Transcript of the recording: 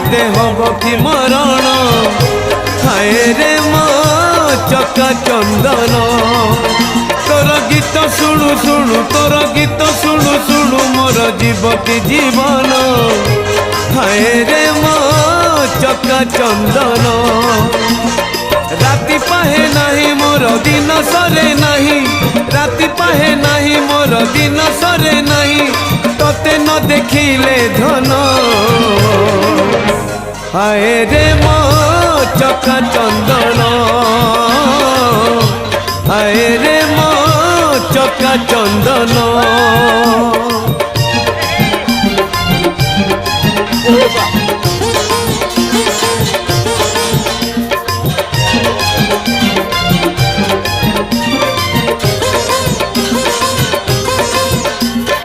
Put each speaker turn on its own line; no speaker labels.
मते हब कि मरण हाय रे मो चका चंदन तोर गीत शुणु शुणु तोर गीत शुणु शुणु मोर जीवती जीवन हाय रे मो चका चंदन राति पाहे नहीं मोर दिन सरे नहीं राति पाहे नहीं मोर दिन सरे नहीं तोते न देखिले धन हाय रे मो चका चंदन हाय रे मो चका चंदन।